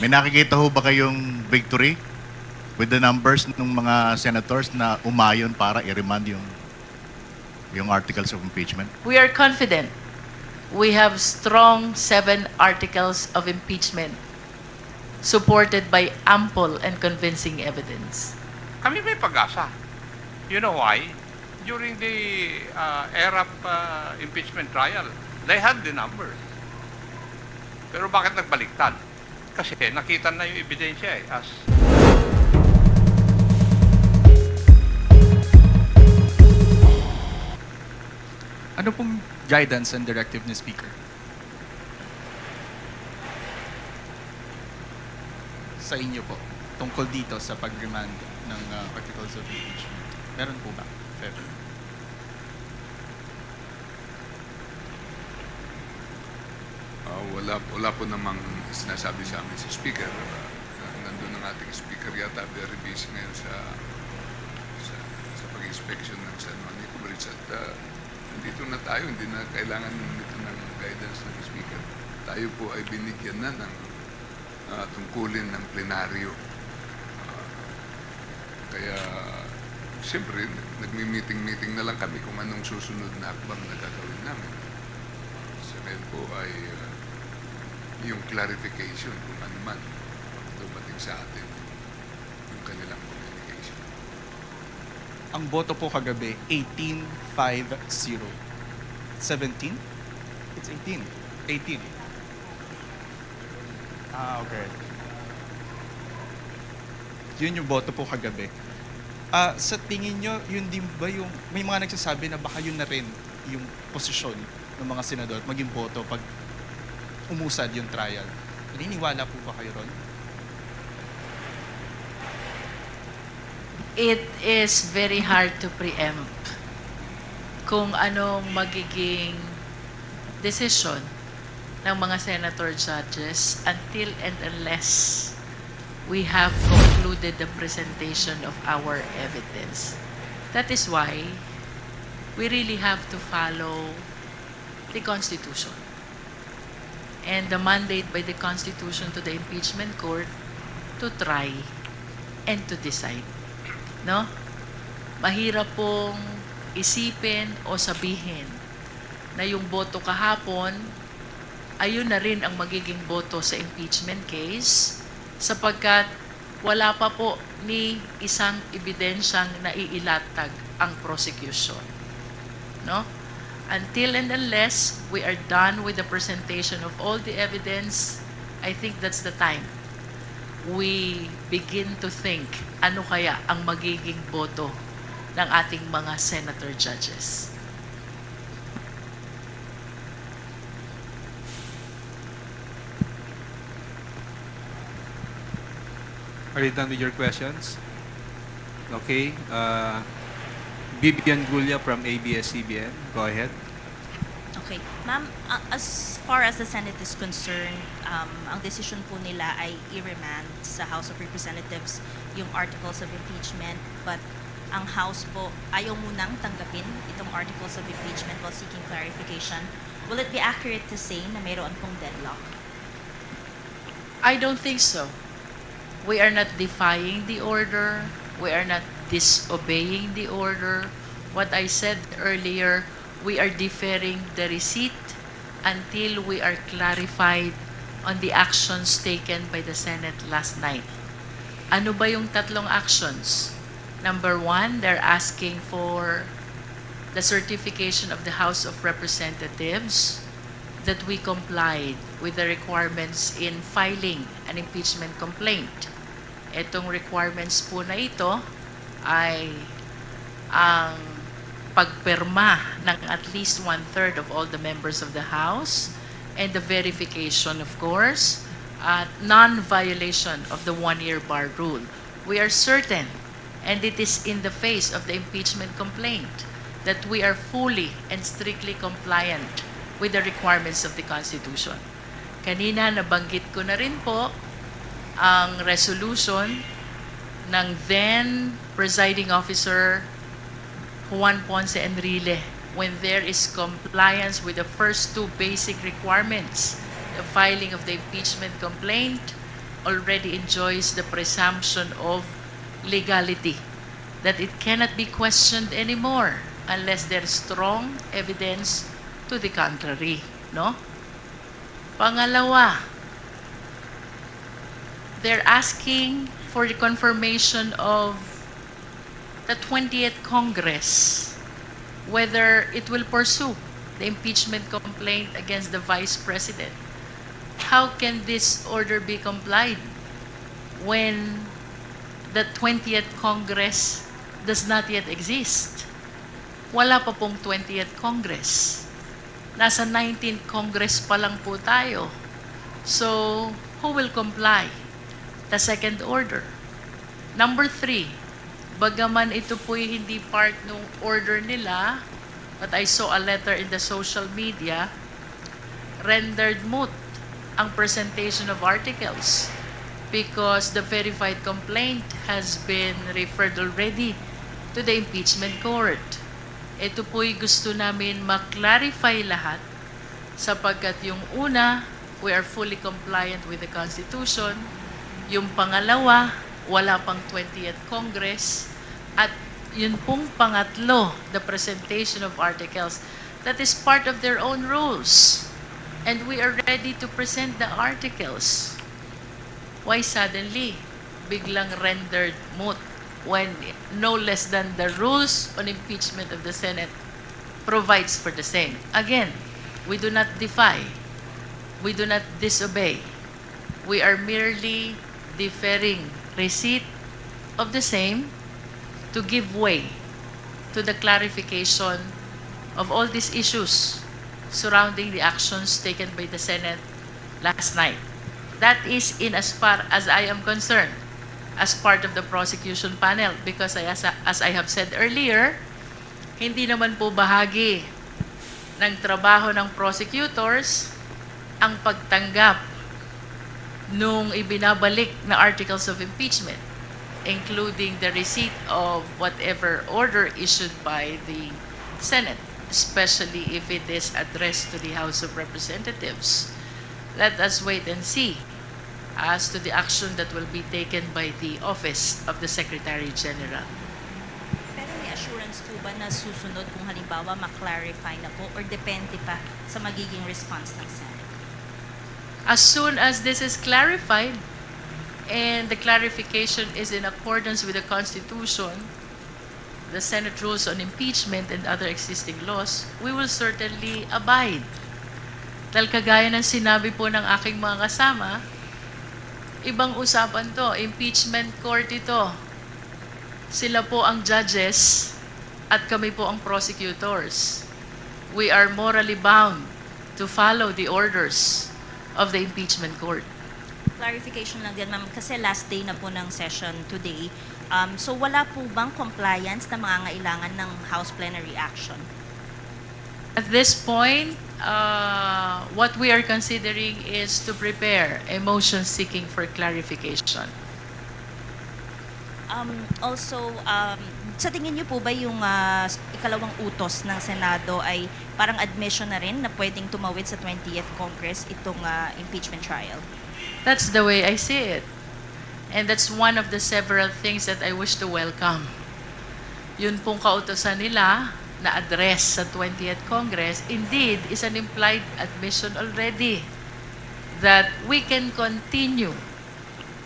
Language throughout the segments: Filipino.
May nakikita ho ba kayong victory with the numbers ng mga senators na umayon para i-remand yung articles of impeachment? We are confident. We have strong 7 articles of impeachment supported by ample and convincing evidence. Kami may pag-asa. You know why? During the ERAP impeachment trial, they had the numbers. Pero bakit nagbaliktad? Kasi nakita na yung ebidensya as Ano pong guidance and directive ni Speaker? Sa inyo po, tungkol dito sa pag-remand ng articles of impeachment. Meron po ba? February. Wala po namang sinasabi sa amin si Speaker. Nandun ang ating Speaker yata, very busy ngayon sa pag-inspection ng San Juanico Bridge. At nandito na tayo, hindi na kailangan nito ng guidance ng Speaker. Tayo po ay binigyan na ng tungkulin ng plenaryo. Kaya, siyempre, nagmi-meeting-meeting na lang kami kung anong susunod na hakbang na gagawin namin. Sa ngayon po ay yung clarification kung ano man dumating sa atin yung kanilang communication. Ang boto po kagabi, 18-5-0. 17? It's 18. 18. Okay. Yun yung boto po kagabi. Sa tingin nyo, yun din ba yung, may mga nagsasabi na baka yun na rin yung posisyon ng mga senador, maging boto pag umusad yung trial. Naniniwala po ba kayo ron? It is very hard to preempt kung anong magiging decision ng mga senator judges until and unless we have concluded the presentation of our evidence. That is why we really have to follow the Constitution and the mandate by the Constitution to the impeachment court to try and to decide. No? Mahirap pong isipin o sabihin na yung boto kahapon, ayun na rin ang magiging boto sa impeachment case sapagkat wala pa po ni isang ebidensyang naiilatag ang prosecution. No? Until and unless we are done with the presentation of all the evidence, I think that's the time we begin to think ano kaya ang magiging boto ng ating mga senator judges. Are you done with your questions? Okay. Bibian Gulia from ABS-CBN. Go ahead. Okay. Ma'am, as far as the Senate is concerned, ang decision po nila ay i-remand sa House of Representatives yung articles of impeachment, but ang House po ayaw munang tanggapin itong articles of impeachment while seeking clarification. Will it be accurate to say na mayroon pong deadlock? I don't think so. We are not defying the order. We are not disobeying the order. What I said earlier, we are deferring the receipt until we are clarified on the actions taken by the Senate last night. Ano ba yung tatlong actions? Number one, they're asking for the certification of the House of Representatives that we complied with the requirements in filing an impeachment complaint. Itong requirements po na ito ay ang pagpirma ng at least 1/3 of all the members of the House and the verification, of course, non-violation of the one-year bar rule. We are certain, and it is in the face of the impeachment complaint, that we are fully and strictly compliant with the requirements of the Constitution. Kanina nabanggit ko na rin po ang resolution ng then presiding officer Juan Ponce Enrile when there is compliance with the first two basic requirements, the filing of the impeachment complaint already enjoys the presumption of legality, that it cannot be questioned anymore unless there's strong evidence to the contrary, no? Pangalawa, they're asking for the confirmation of the 20th Congress, whether it will pursue the impeachment complaint against the Vice President. How can this order be complied when the 20th Congress does not yet exist? Wala pa pong 20th Congress. Nasa 19th Congress pa lang po tayo. So, who will comply? The second order. Number 3, bagaman ito po'y hindi part ng order nila, but I saw a letter in the social media, rendered moot ang presentation of articles because the verified complaint has been referred already to the impeachment court. Ito po'y gusto namin maklarify lahat sapagkat yung una, we are fully compliant with the Constitution. Yung pangalawa, wala pang 20th Congress. At yun pong pangatlo, the presentation of articles, that is part of their own rules. And we are ready to present the articles. Why suddenly biglang rendered moot when no less than the rules on impeachment of the Senate provides for the same? Again, we do not defy. We do not disobey. We are merely deferring receipt of the same to give way to the clarification of all these issues surrounding the actions taken by the Senate last night. That is in as far as I am concerned, as part of the prosecution panel, because as I have said earlier, hindi naman po bahagi ng trabaho ng prosecutors ang pagtanggap nung ibinabalik na articles of impeachment, including the receipt of whatever order issued by the Senate, especially if it is addressed to the House of Representatives. Let us wait and see as to the action that will be taken by the Office of the Secretary General. Pero may assurance po ba na susunod kung halimbawa ma-clarify na po or depende pa sa magiging response ng Senate? As soon as this is clarified and the clarification is in accordance with the Constitution, the Senate rules on impeachment and other existing laws, we will certainly abide. Dahil kagaya ng sinabi po ng aking mga kasama, ibang usapan to, impeachment court ito. Sila po ang judges at kami po ang prosecutors. We are morally bound to follow the orders of the impeachment court. Clarification lang din, ma'am, kasi last day na po ng session today. So wala po bang compliance na mangangailangan ng House plenary action? At this point, what we are considering is to prepare a motion seeking for clarification. Also, sa tingin niyo po ba yung ikalawang utos ng Senado ay parang admission na rin na pwedeng tumawid sa 20th Congress itong impeachment trial? That's the way I see it. And that's one of the several things that I wish to welcome. Yun pong kautosan nila na address sa 20th Congress, indeed, is an implied admission already that we can continue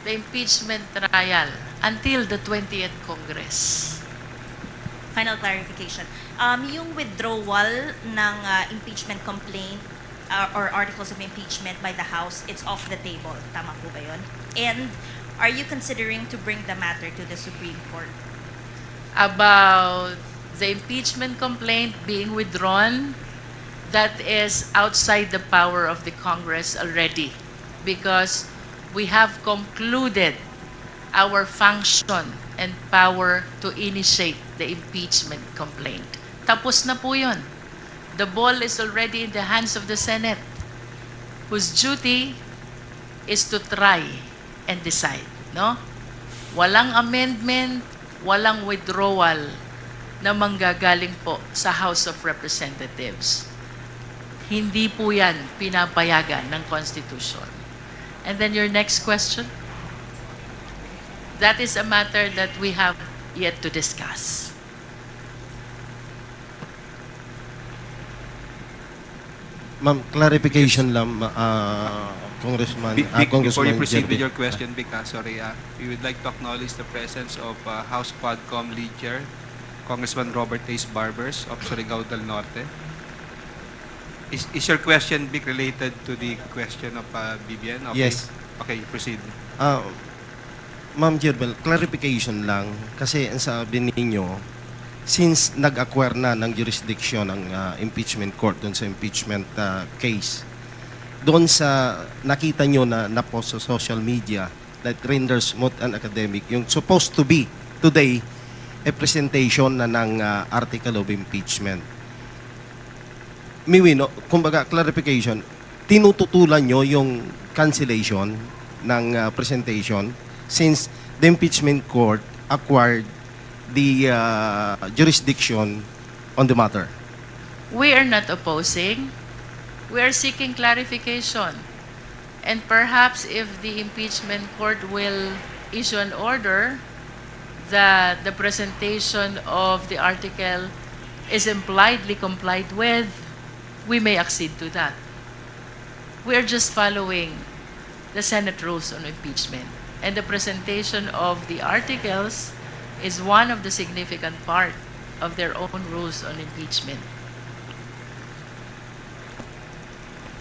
the impeachment trial until the 20th Congress. Final clarification. Yung withdrawal ng impeachment complaint or articles of impeachment by the House, it's off the table. Tama po ba yun? And are you considering to bring the matter to the Supreme Court? About the impeachment complaint being withdrawn, that is outside the power of the Congress already because we have concluded our function and power to initiate the impeachment complaint. Tapos na po yun. The ball is already in the hands of the Senate, whose duty is to try and decide. No? Walang amendment, walang withdrawal na manggagaling po sa House of Representatives. Hindi po yan pinapayagan ng Constitution. And then your next question? that is a matter that we have yet to discuss. Ma'am, clarification lang, Congressman. Before you Congressman proceed with Jerby. your question, Vic, sorry, we would like to acknowledge the presence of House Quadcom Lead Chair, Congressman Robert Ace Barbers of Surigao del Norte. Is your question, Vic, related to the question of Vivian? Okay. Yes. Okay, proceed. Ma'am Jerbel, clarification lang. Kasi ang sabi ninyo, since nag-acquire na ng jurisdiction ng impeachment court doon sa impeachment case, doon sa nakita nyo na post sa social media that renders moot and academic, yung supposed to be today a presentation na ng article of impeachment. Miwino, kumbaga clarification, tinututulan nyo yung cancellation ng presentation since the impeachment court acquired the jurisdiction on the matter. We are not opposing. We are seeking clarification. And perhaps if the impeachment court will issue an order that the presentation of the article is impliedly complied with, we may accede to that. We are just following the Senate rules on impeachment. And the presentation of the articles is one of the significant part of their own rules on impeachment.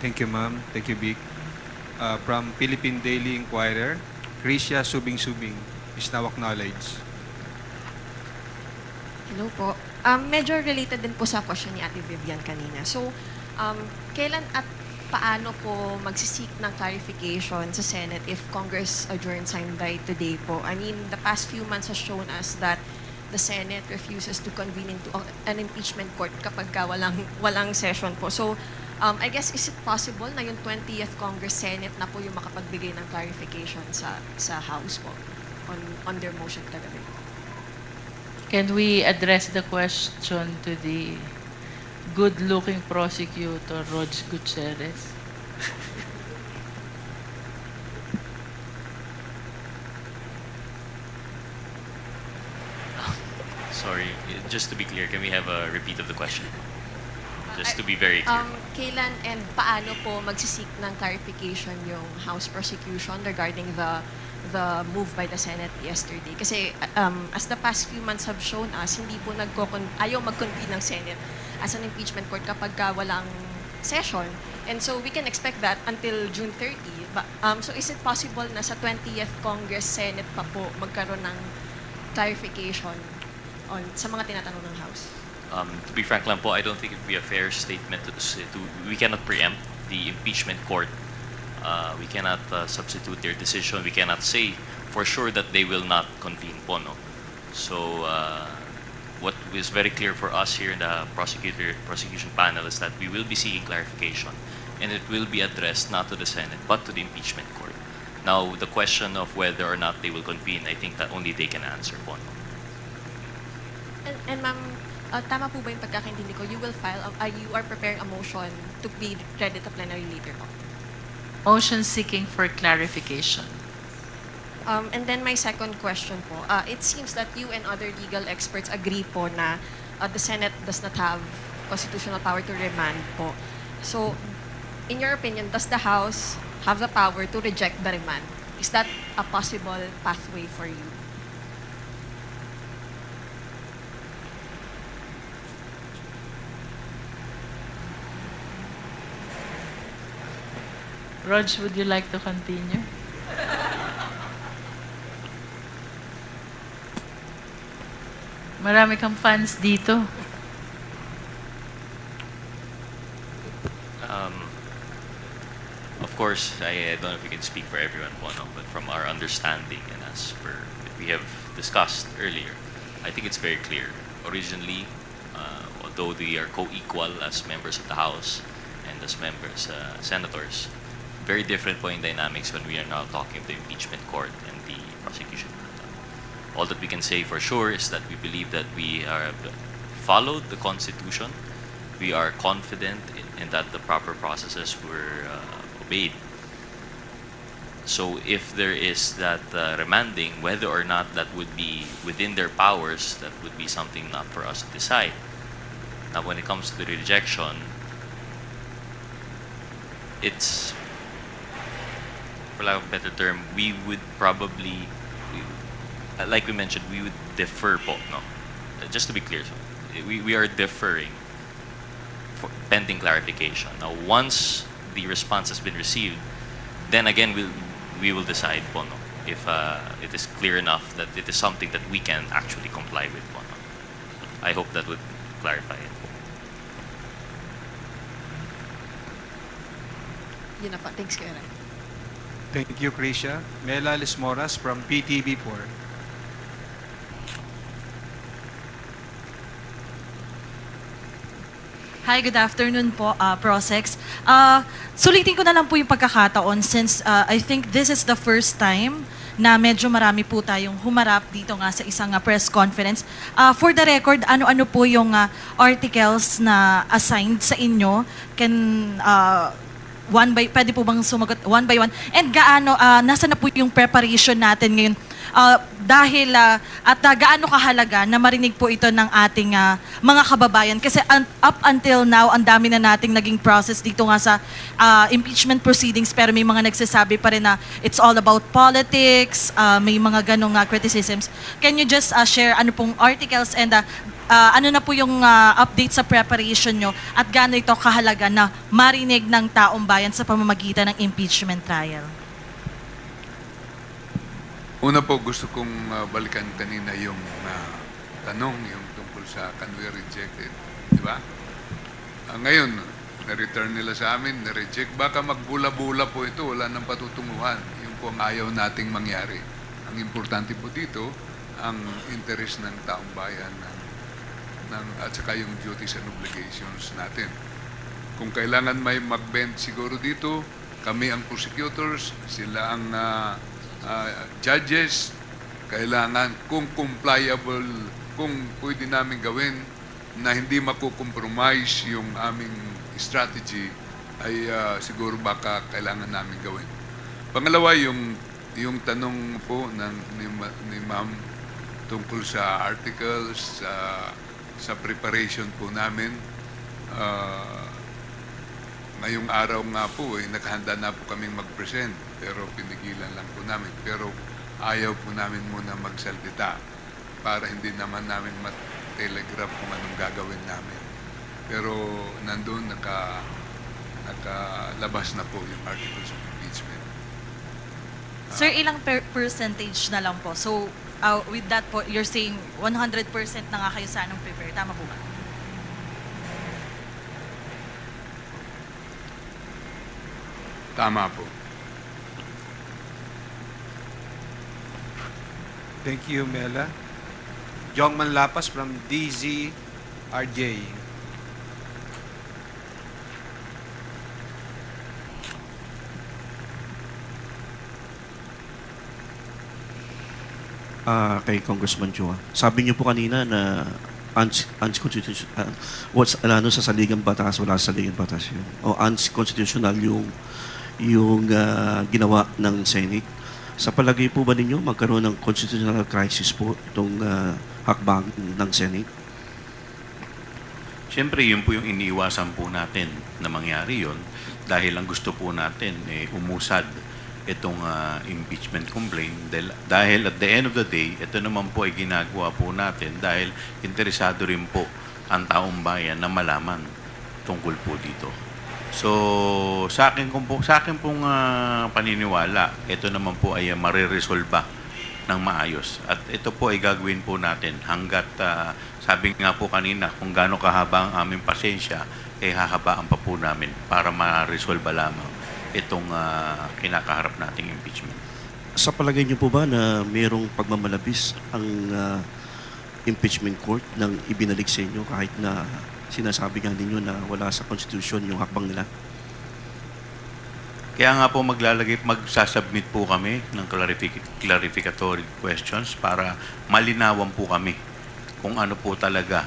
Thank you, ma'am. Thank you, Vic. From Philippine Daily Inquirer, Krisha Subing-Subing is now acknowledged. Hello po. Medyo related din po sa question ni Ate Vivian kanina. So, kailan at paano po magsisik ng clarification sa Senate if Congress adjourns by today po? I mean, the past few months has shown us that the Senate refuses to convene into an impeachment court kapag walang session po. So, I guess, is it possible na yung 20th Congress Senate na po yung makapagbigay ng clarification sa House po on their motion kagabi? Can we address the question to the good-looking prosecutor, Rog Gutierrez? Sorry, just to be clear, can we have a repeat of the question? Just to be very clear. Kailan and paano po magsisik ng clarification yung House prosecution regarding the move by the Senate yesterday? Kasi as the past few months have shown us, hindi po ayaw mag-convene ng Senate as an impeachment court kapag walang session. And so we can expect that until June 30. So is it possible na sa 20th Congress Senate pa po magkaroon ng clarification sa mga tinatanong ng House? To be frank lang po, I don't think it would be a fair statement we cannot preempt the impeachment court. We cannot substitute their decision. We cannot say for sure that they will not convene po, no? So what is very clear for us here in the prosecution panel is that we will be seeking clarification, and it will be addressed not to the Senate but to the impeachment court. Now, the question of whether or not they will convene, I think that only they can answer po, no? And ma'am, tama po ba yung pagkakaintindi ko? You are preparing a motion to be read at the plenary later po? Motion seeking for clarification. And then my second question po, it seems that you and other legal experts agree po na the Senate does not have constitutional power to remand po. So, in your opinion, does the House have the power to reject the remand? Is that a possible pathway for you? Rog, would you like to continue? Marami kang fans dito. Of course, I don't know if we can speak for everyone po, no? But from our understanding and as per that we have discussed earlier, I think it's very clear. Originally, although they are co-equal as members of the House and as members, senators, very different po in dynamics when we are now talking of the impeachment court and the prosecution. All that we can say for sure is that we believe that we have followed the Constitution. We are confident in that the proper processes were obeyed. So if there is that remanding, whether or not that would be within their powers, that would be something not for us to decide. Now, when it comes to the rejection, it's, for lack of a better term, we would probably, like we mentioned, we would defer po, no? Just to be clear, so, we are deferring for pending clarification. Now, once the response has been received, then again, we will decide po, no? If it is clear enough that it is something that we can actually comply with po, no? I hope that would clarify it. Yun na po. Thanks, Kuya Rai. Thank you, Krisha. Mela Lismoras from PTV4. Hi, good afternoon po, Prosex. Sulitin ko na lang po yung pagkakataon since I think this is the first time na medyo marami po tayong humarap dito nga sa isang press conference. For the record, ano-ano po yung articles na assigned sa inyo? Pwede po bang sumagot one by one? And gaano, nasa na po yung preparation natin ngayon? Dahil at gaano kahalaga na marinig po ito ng ating mga kababayan kasi up until now ang dami na nating naging process dito nga sa impeachment proceedings pero may mga nagsasabi pa rin na it's all about politics, may mga ganong criticisms. Can you just share ano pong articles and ano na po yung update sa preparation nyo at gaano ito kahalaga na marinig ng taong bayan sa pamamagitan ng impeachment trial? Una po, gusto kong balikan kanina yung tanong, yung tungkol sa can we rejected. Di ba? Ngayon, na-return nila sa amin, na-reject. Baka magbula-bula po ito, wala nang patutunguhan. Yung po ang ayaw nating mangyari. Ang importante po dito, ang interest ng taong bayan at saka yung duties and obligations natin. Kung kailangan may mag-bend siguro dito, kami ang prosecutors, sila ang judges, kailangan kung compliable, kung pwede namin gawin na hindi makukompromise yung aming strategy, ay siguro baka kailangan namin gawin. Pangalawa, yung tanong po ni Ma'am tungkol sa articles, sa preparation po namin. Ngayong araw nga po, naghahanda na po kaming mag-present, pero pinigilan lang po namin. Pero ayaw po namin muna magsalita para hindi naman namin mat-telegraph kung anong gagawin namin. Pero nandun, nakalabas na po yung articles of impeachment. Sir, ilang percentage na lang po? So, with that po, you're saying 100% na nga kayo sanang prepare. Tama po ba? Tama po. Thank you, Mela. Jongman Lapas from DZRJ. Kay Congressman Chua. Sabi niyo po kanina na unconstitutional, sa saligang batas, wala sa saligang batas yun. O unconstitutional yung ginawa ng Senate. Sa palagay po ba ninyo magkaroon ng constitutional crisis po itong hakbang ng Senate? Siyempre, yun po yung iniiwasan po natin na mangyari yun dahil ang gusto po natin umusad itong impeachment complaint dahil at the end of the day, ito naman po ay ginagawa po natin dahil interesado rin po ang taong bayan na malaman tungkol po dito. So, sa akin pong paniniwala, ito naman po ay mariresolba ng maayos. At ito po ay gagawin po natin hanggat, sabi nga po kanina, kung gaano kahaba ang aming pasensya, hahabaan pa po namin para ma-resolba lamang itong kinakaharap nating impeachment. Sa palagay niyo po ba na mayroong pagmamalabis ang impeachment court nang ibinalik sa inyo kahit na sinasabi nga ninyo na wala sa Constitution yung hakbang nila? Kaya nga po magsasubmit po kami ng clarificatory questions para malinawan po kami kung ano po talaga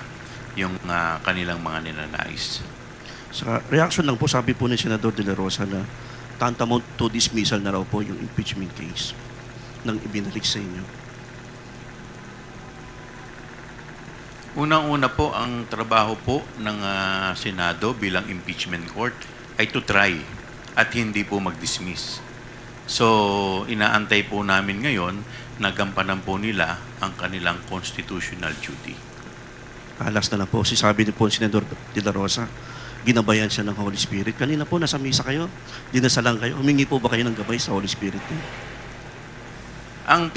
yung kanilang mga ninanais. Sa reaction lang po, sabi po ni Senador De La Rosa na tantamount to dismissal na raw po yung impeachment case nang ibinalik sa inyo. Unang-una po, ang trabaho po ng Senado bilang impeachment court ay to try at hindi po mag-dismiss. So, inaantay po namin ngayon na gampanan po nila ang kanilang constitutional duty. Last na lang po, sabi ni po Senador De La Rosa, ginabayan siya ng Holy Spirit. Kanina po, nasa misa kayo, dinasalang kayo. Humingi po ba kayo ng gabay sa Holy Spirit? Ang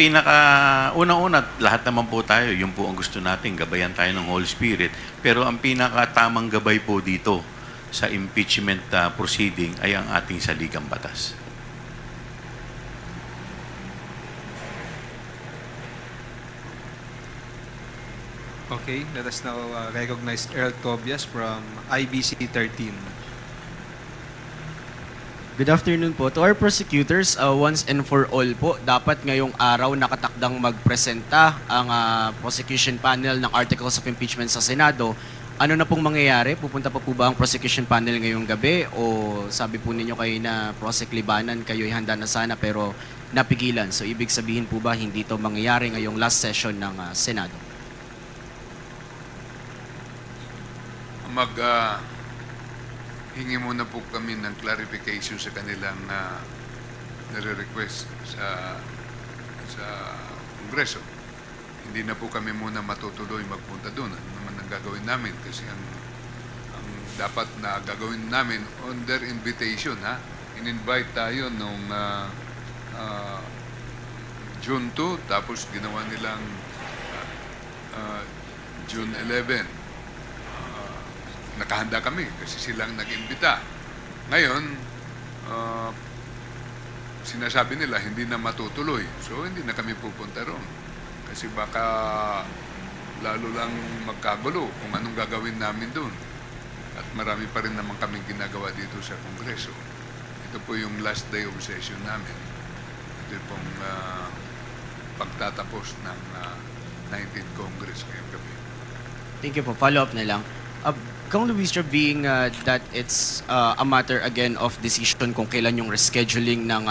unang-una, lahat naman po tayo, yun po ang gusto natin, gabayan tayo ng Holy Spirit. Pero ang pinakatamang gabay po dito sa impeachment proceeding ay ang ating saligang batas. Okay, let us now recognize Earl Tobias from IBC 13. Good afternoon po. To our prosecutors, once and for all po, dapat ngayong araw nakatakdang magpresenta ang prosecution panel ng Articles of Impeachment sa Senado. Ano na pong mangyayari? Pupunta pa po ba ang prosecution panel ngayong gabi? O sabi po ninyo kayo na Prosec Libanan, kayo'y handa na sana pero napigilan. So ibig sabihin po ba hindi to mangyayari ngayong last session ng Senado? Hingi muna po kami ng clarification sa kanilang nare-request sa Kongreso. Hindi na po kami muna matutuloy magpunta doon. Ano naman ang gagawin namin? Kasi ang dapat na gagawin namin on their invitation, in-invite tayo nung June 2, tapos ginawa nilang June 11. Nakahanda kami kasi silang nag-imbita. Ngayon, sinasabi nila hindi na matutuloy. So, hindi na kami pupunta roon. Kasi baka lalo lang magkagulo kung anong gagawin namin doon. At marami pa rin naman kaming ginagawa dito sa Kongreso. Ito po yung last day of session namin. Ito pong pagtatapos ng 19th Congress ngayong gabi. Thank you po. Follow-up na lang. Kung Luis, being that it's a matter again of decision kung kailan yung rescheduling ng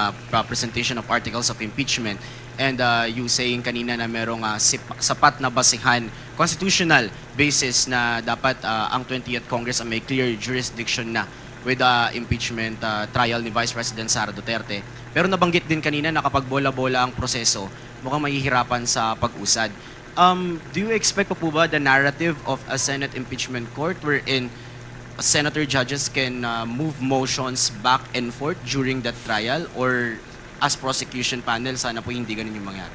presentation of articles of impeachment and you saying kanina na merong sapat na basihan, constitutional basis na dapat ang 20th Congress ay may clear jurisdiction na with impeachment trial ni Vice President Sara Duterte. Pero nabanggit din kanina na kapag bola-bola ang proseso, mukhang mahihirapan sa pag-usad. Do you expect pa po ba the narrative of a Senate impeachment court wherein senator judges can move motions back and forth during that trial, or as prosecution panel, sana po hindi ganun yung mangyari?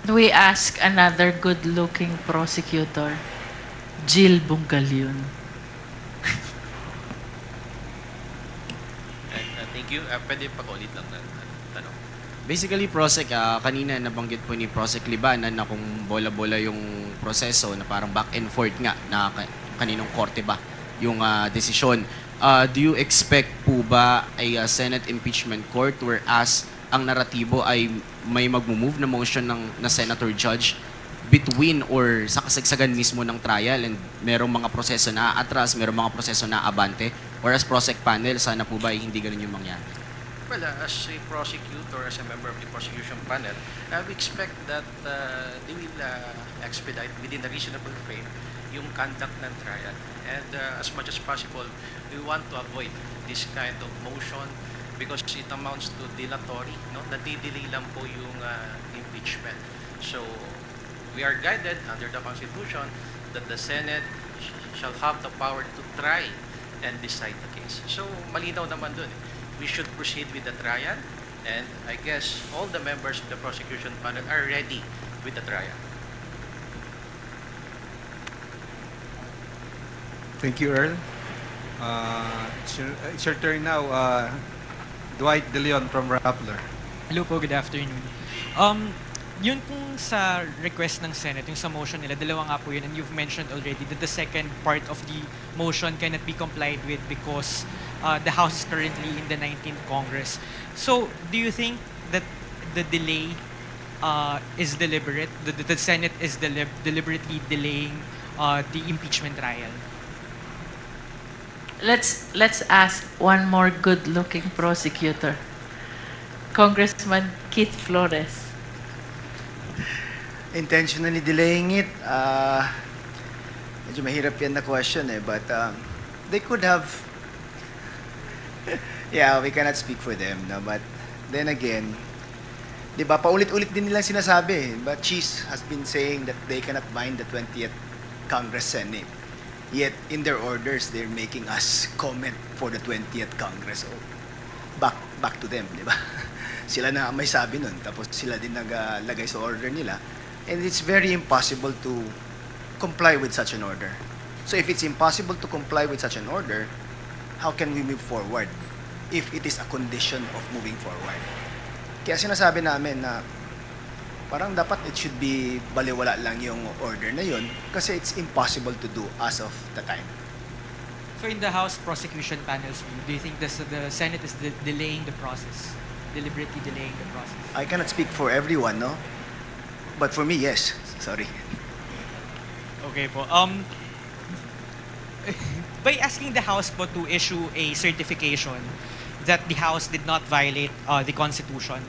We ask another good-looking prosecutor, Jill Bungalyun. Thank you. Pwede pa-ulit lang na tanong. Basically, Prosec, kanina nabanggit po ni Prosec Libanan na kung bola-bola yung proseso na parang back and forth nga na kaninong korte ba yung desisyon. Do you expect po ba ay Senate impeachment court whereas ang naratibo ay may mag-move na motion na senator judge between or sa kasagsagan mismo ng trial and merong mga proseso na atras, merong mga proseso na abante, whereas Prosec panel, sana po ba ay hindi ganun yung mangyari? Well, as a prosecutor, as a member of the prosecution panel, we expect that they will expedite within a reasonable frame yung conduct ng trial. And as much as possible, we want to avoid this kind of motion because it amounts to dilatory, no? Nadidelay lang po yung impeachment. So, we are guided under the Constitution that the Senate shall have the power to try and decide the case. So, malinaw naman dun. We should proceed with the trial, and I guess all the members of the prosecution panel are ready with the trial. Thank you, Earl. It's your turn now. Dwight De Leon from Rappler. Hello po, good afternoon. Yun kung sa request ng Senate, yung sa motion nila, dalawa nga po yun, and you've mentioned already that the second part of the motion cannot be complied with because the House is currently in the 19th Congress. So, do you think that the delay is deliberate, the Senate is deliberately delaying the impeachment trial? let's ask one more good-looking prosecutor. Congressman Keith Flores. Intentionally delaying it, medyo mahirap yan na question but they could have, yeah, we cannot speak for them, no? But then again, di ba, paulit-ulit din nilang sinasabi, but Cheese has been saying that they cannot bind the 20th Congress Senate. Yet, in their orders, they're making us comment for the 20th Congress. Oh, back to them, di ba? Sila na may sabi nun, tapos sila din naglagay sa order nila. And it's very impossible to comply with such an order. So if it's impossible to comply with such an order, how can we move forward if it is a condition of moving forward? Kaya sinasabi namin na parang dapat it should be baliwala lang yung order na yun kasi it's impossible to do as of the time. So in the House prosecution panel's view, do you think the Senate is delaying the process, deliberately delaying the process? I cannot speak for everyone, no? But for me, yes. Sorry. Okay po. By asking the House po to issue a certification that the House did not violate the Constitution,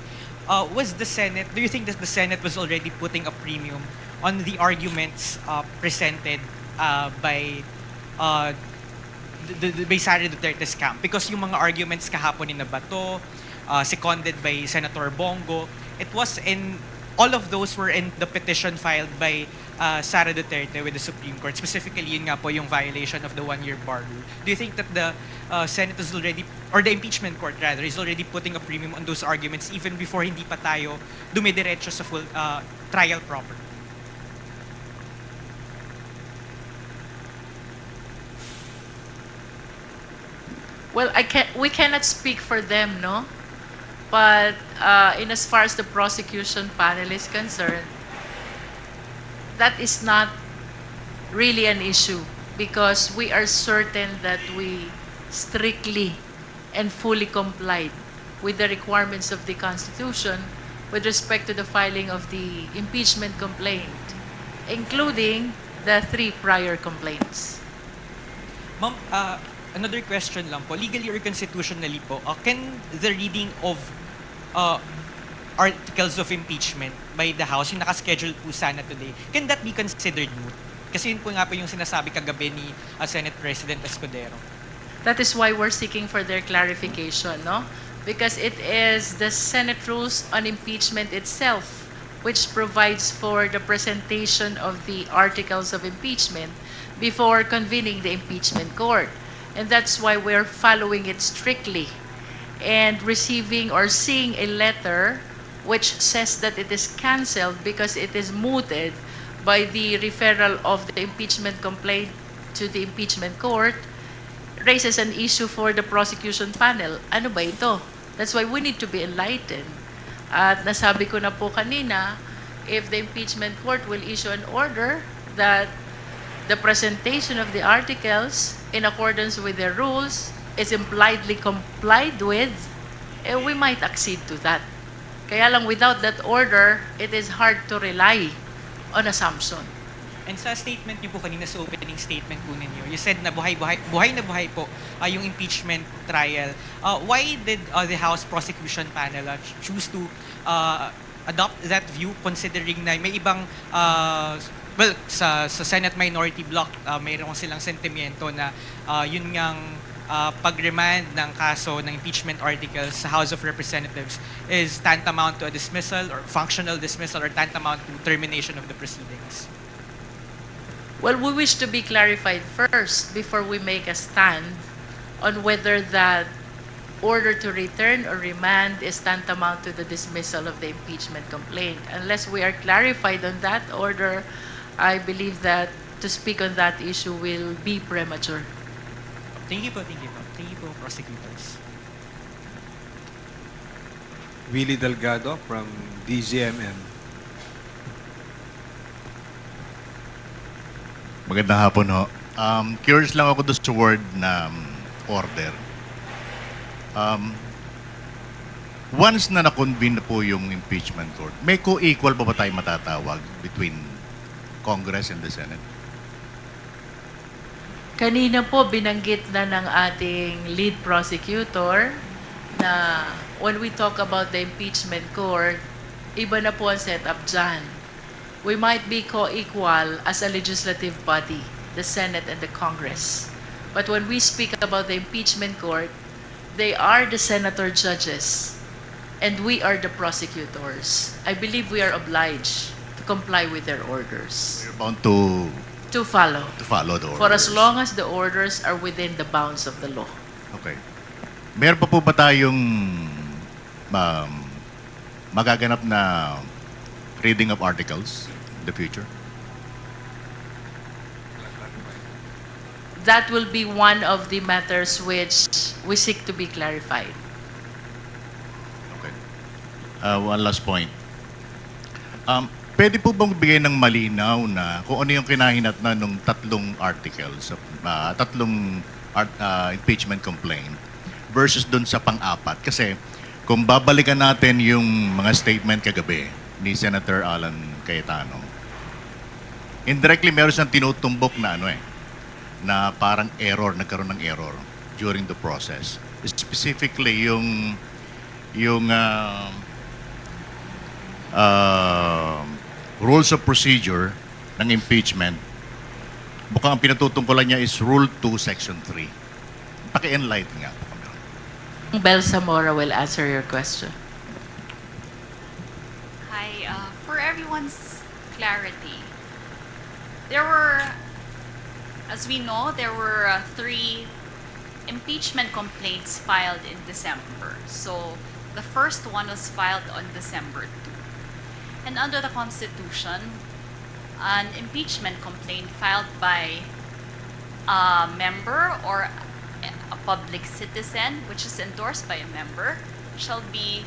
was the Senate, do you think that the Senate was already putting a premium on the arguments presented by by Sara Duterte's camp? Because yung mga arguments kahapon ni Nabato, seconded by Senator Bongo, it was in, all of those were in the petition filed by Sara Duterte with the Supreme Court. Specifically, yun nga po yung violation of the one-year bar rule. Do you think that the Senate is already, or the impeachment court rather, is already putting a premium on those arguments even before hindi pa tayo dumidiretso sa full trial proper? Well, we cannot speak for them, no? But in as far as the prosecution panel is concerned, that is not really an issue because we are certain that we strictly and fully complied with the requirements of the Constitution with respect to the filing of the impeachment complaint, including the 3 prior complaints. Ma'am, another question lang po. Legally or constitutionally po, can the reading of articles of impeachment by the House, yung nakaschedule po sana today, can that be considered moot? Kasi yun po nga po yung sinasabi kagabi ni Senate President Escudero. That is why we're seeking for their clarification, no? Because it is the Senate rules on impeachment itself which provides for the presentation of the articles of impeachment before convening the impeachment court. And that's why we're following it strictly and receiving or seeing a letter which says that it is canceled because it is mooted by the referral of the impeachment complaint to the impeachment court raises an issue for the prosecution panel. Ano ba ito? That's why we need to be enlightened. At nasabi ko na po kanina, if the impeachment court will issue an order that the presentation of the articles in accordance with their rules is impliedly complied with, we might accede to that. Kaya lang without that order, it is hard to rely on assumption. And sa statement niyo po kanina, sa opening statement po ninyo, you said na buhay na buhay po yung impeachment trial. Why did the House Prosecution Panel choose to adopt that view considering na may ibang well, sa Senate Minority Bloc, mayroon silang sentimiento na yun ngang pag-remand ng kaso ng impeachment articles sa House of Representatives is tantamount to a dismissal or functional dismissal or tantamount to termination of the proceedings. Well, we wish to be clarified first before we make a stand on whether that order to return or remand is tantamount to the dismissal of the impeachment complaint. Unless we are clarified on that order, I believe that to speak on that issue will be premature. Thank you po, thank you po. Thank you po, prosecutors. Willie Delgado from DZMM. Magandang hapon ho. Curious lang ako doon sa word na order. Once na na-convene na po yung impeachment court, may co-equal pa ba tayo matatawag between Congress and the Senate? Kanina po binanggit na ng ating lead prosecutor na when we talk about the impeachment court, iba na po ang setup dyan. We might be co-equal as a legislative body, the Senate and the Congress. But when we speak about the impeachment court, they are the senator judges and we are the prosecutors. I believe we are obliged to comply with their orders. We're bound to follow the orders. for as long as the orders are within the bounds of the law. Okay. Meron pa po ba tayong magaganap na reading of articles in the future? That will be one of the matters which we seek to be clarified. Okay. One last point. Pwede po bang bigay ng malinaw na kung ano yung kinahinatnan ng tatlong articles, impeachment complaint versus dun sa pang-apat? Kasi kung babalikan natin yung mga statement kagabi ni Senator Alan Cayetano, indirectly meron siyang tinutumbok na na parang nagkaroon ng error during the process. Specifically yung rules of procedure ng impeachment, mukhang ang pinatutungkulan niya is Rule 2, Section 3. Paki-enlighten nga po kami. Bel Zamora will answer your question. Hi, for everyone's clarity, there were, as we know, there were 3 impeachment complaints filed in December. So the first one was filed on December 2. And under the Constitution, an impeachment complaint filed by a member or a public citizen, which is endorsed by a member, shall be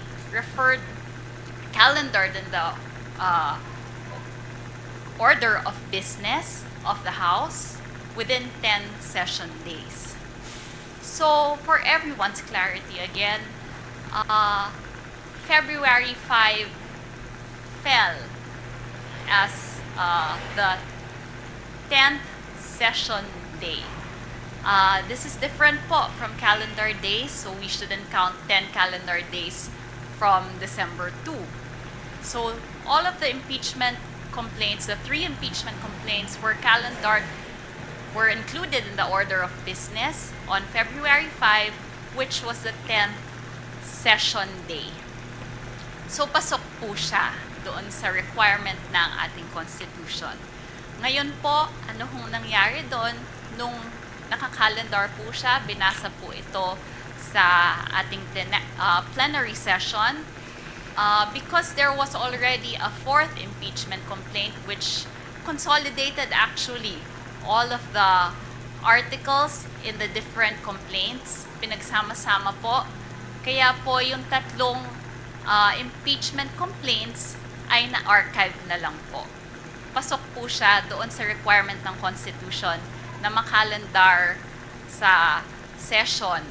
calendared in the order of business of the House within 10 session days. So, for everyone's clarity, again, February 5 fell as the 10th session day. This is different po from calendar days, so we shouldn't count 10 calendar days from December 2. So all of the impeachment complaints, the 3 impeachment complaints were included in the order of business on February 5, which was the 10th session day. So pasok po siya doon sa requirement ng ating Constitution. Ngayon po, ano hong nangyari doon? Nung nakakalendar po siya, binasa po ito sa ating plenary session because there was already a 4th impeachment complaint which consolidated actually all of the articles in the different complaints. Pinagsama-sama po. Kaya po yung tatlong impeachment complaints ay na-archive na lang po. Pasok po siya doon sa requirement ng Constitution na makalendar sa session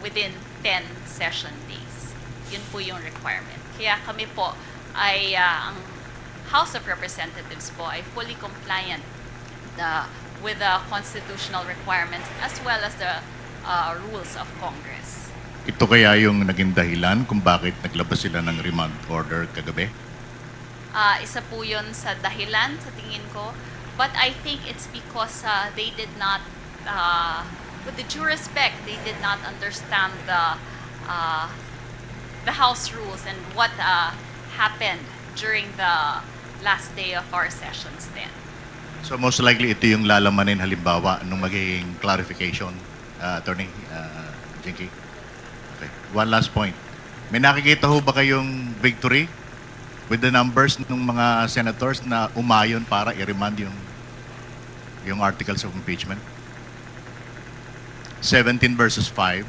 within 10 session days. Yun po yung requirement. Kaya kami po ay, ang House of Representatives po ay fully compliant with the constitutional requirements as well as the rules of Congress. Ito kaya yung naging dahilan kung bakit naglabas sila ng remand order kagabi? Isa po yun sa dahilan sa tingin ko. But I think it's because they did not, with the due respect, they did not understand the House rules and what happened during the last day of our sessions then. So most likely ito yung lalamanin halimbawa nung magiging clarification, Attorney Jinky. Okay. One last point. May nakikita ho ba kayong victory with the numbers ng mga senators na umayon para i-remand yung articles of impeachment? 17 versus 5.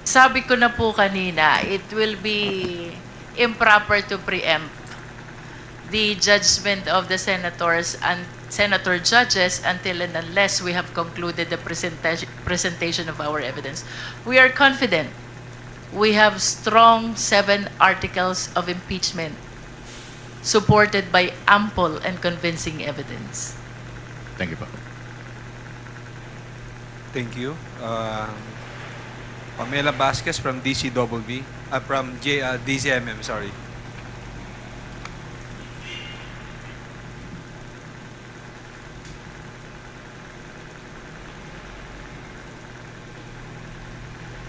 Sabi ko na po kanina, it will be improper to preempt the judgment of the senators and senator judges until and unless we have concluded the presentation of our evidence. We are confident. We have strong 7 articles of impeachment supported by ample and convincing evidence. Thank you po. Thank you. Pamela Vasquez from DCWB, from DCMM, sorry.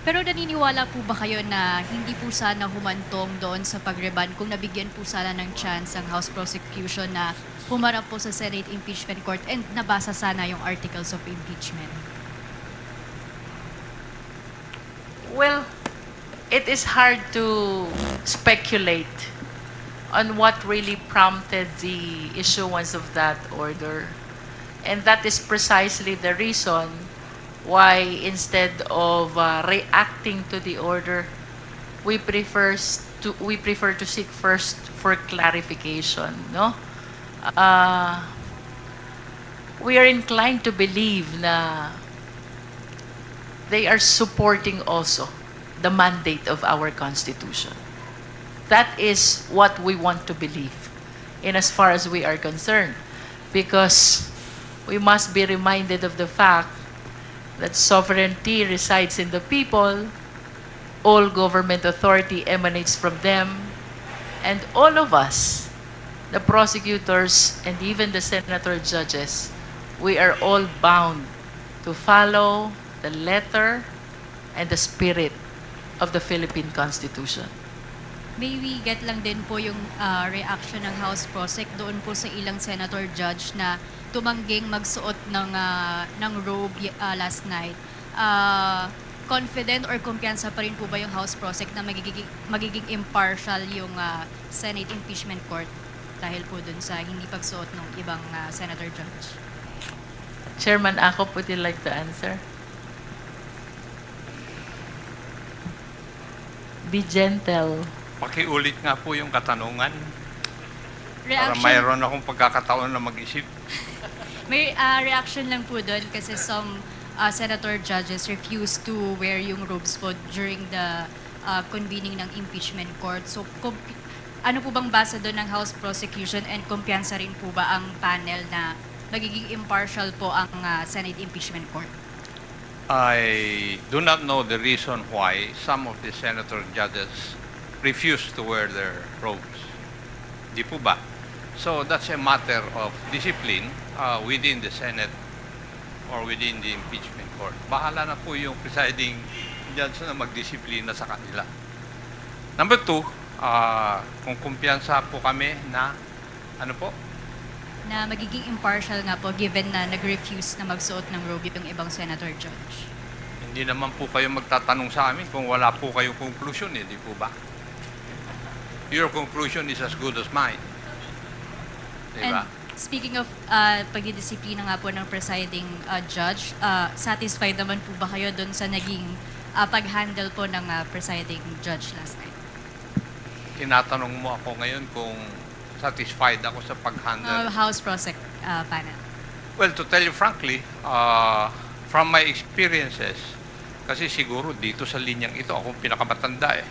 Pero naniniwala po ba kayo na hindi po sana humantong doon sa pagreban kung nabigyan po sana ng chance ang House Prosecution na humarap po sa Senate Impeachment Court and nabasa sana yung articles of impeachment? Well, it is hard to speculate on what really prompted the issuance of that order. And that is precisely the reason why instead of reacting to the order, we prefer to seek first for clarification, no? We are inclined to believe na they are supporting also the mandate of our Constitution. That is what we want to believe in as far as we are concerned, because we must be reminded of the fact that sovereignty resides in the people, all government authority emanates from them, and all of us, the prosecutors and even the senator judges, we are all bound to follow the letter and the spirit of the Philippine Constitution. May we get lang din po yung reaction ng House Prosec doon po sa ilang senator judge na tumangging magsuot ng robe last night. Confident or kumpiyansa pa rin po ba yung House Prosec na magiging impartial yung Senate Impeachment Court dahil po dun sa hindi pagsuot ng ibang senator judge? Chairman Ako, would you like to answer? Be gentle. Pakiulit nga po yung katanungan. Para Reaction. mayroon akong pagkakataon na mag-isip. May reaction lang po doon kasi some senator judges refused to wear yung robes po during the convening ng impeachment court. So, ano po bang basa doon ng House Prosecution and kumpiyansa rin po ba ang panel na magiging impartial po ang Senate Impeachment Court? I do not know the reason why some of the senator judges refuse to wear their robes. Di po ba? So that's a matter of discipline within the Senate or within the impeachment court. Bahala na po yung presiding judge na magdisiplina sa kanila. Number two, kung kumpiyansa po kami na, ano po? Na magiging impartial nga po given na nag-refuse na magsuot ng robe yung ibang senator judge. Hindi naman po kayo magtatanong sa amin kung wala po kayong conclusion, di po ba? Your conclusion is as good as mine. Diba? And speaking of pagdidisiplina nga po ng presiding judge, satisfied naman po ba kayo doon sa naging pag-handle po ng presiding judge last night? Tinatanong mo ako ngayon kung satisfied ako sa pag-handle. House Prosec panel. Well, to tell you frankly, from my experiences, kasi siguro dito sa linyang ito, akong pinakamatanda eh.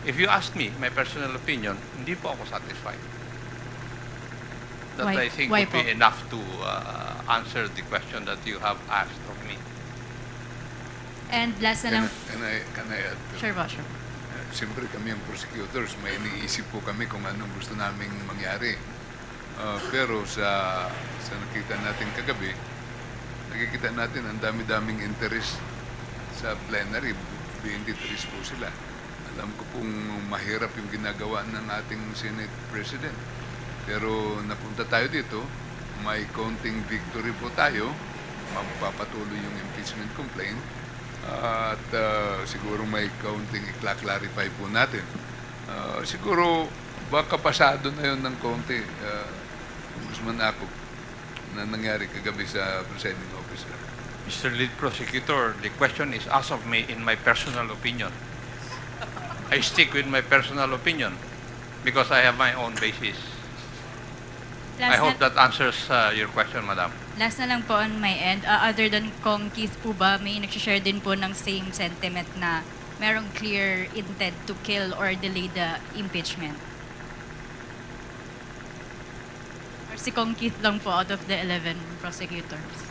If you ask me, my personal opinion, hindi po ako satisfied. That I think would be enough to answer the question that you have asked of me. And last na lang. Can I add? Sure ba, sure. Siyempre kami ang prosecutors, may iniisip po kami kung anong gusto naming mangyari. Pero sa nakita natin kagabi, nakikita natin ang dami-daming interest sa plenary, 23 po sila. Alam ko pong mahirap yung ginagawa ng ating Senate President. Pero napunta tayo dito, may counting victory po tayo, magpapatuloy yung impeachment complaint, at siguro may counting i-clarify po natin. Siguro baka pasado na yun ng konti, Congressman Ako, na nangyari kagabi sa presiding officer. Mr. Lead Prosecutor, the question is asked of me in my personal opinion. I stick with my personal opinion because I have my own basis. I hope that answers your question, Madam. Last na lang po on my end. Other than Kong Keith po ba, may nag-share din po ng same sentiment na merong clear intent to kill or delay the impeachment? si Kong Keith lang po out of the 11 prosecutors.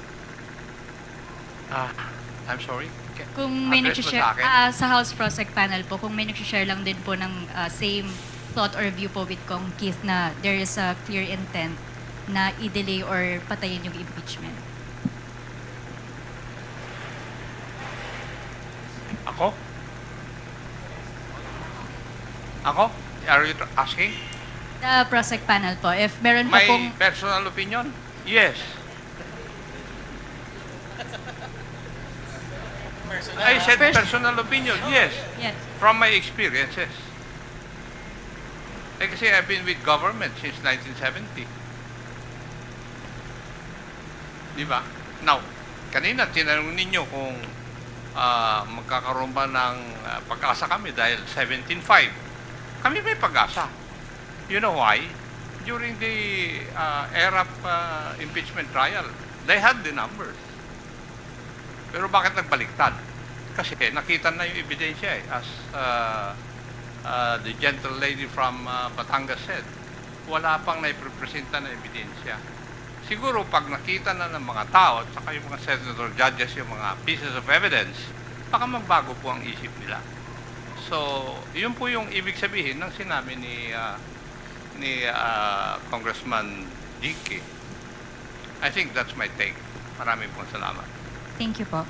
I'm sorry? Kung may Address mo nag-share, sa akin? sa House Prosec panel po, kung may nag-share lang din po ng same thought or view po with Kong Keith na there is a clear intent na i-delay or patayin yung impeachment. Ako? Ako? Are you asking? The Prosec panel po, if meron pa My pong... personal opinion? Yes. I said personal opinion, yes. Yes. From my experiences. Kasi I've been with government since 1970. Di ba? Now, kanina tinanong ninyo kung magkakaroon ba ng pag-asa kami dahil 17.5. Kami may pag-asa. You know why? During the ERAP impeachment trial, they had the numbers. Pero bakit nagbaliktad? Kasi nakita na yung ebidensya as the gentle lady from Batangas said, wala pang naiprepresenta na ebidensya. Siguro pag nakita na ng mga tao at saka yung mga senator judges yung mga pieces of evidence, baka magbago po ang isip nila. So, yun po yung ibig sabihin ng sinabi ni Congressman Dique. I think that's my take. Maraming pong salamat. Thank you po.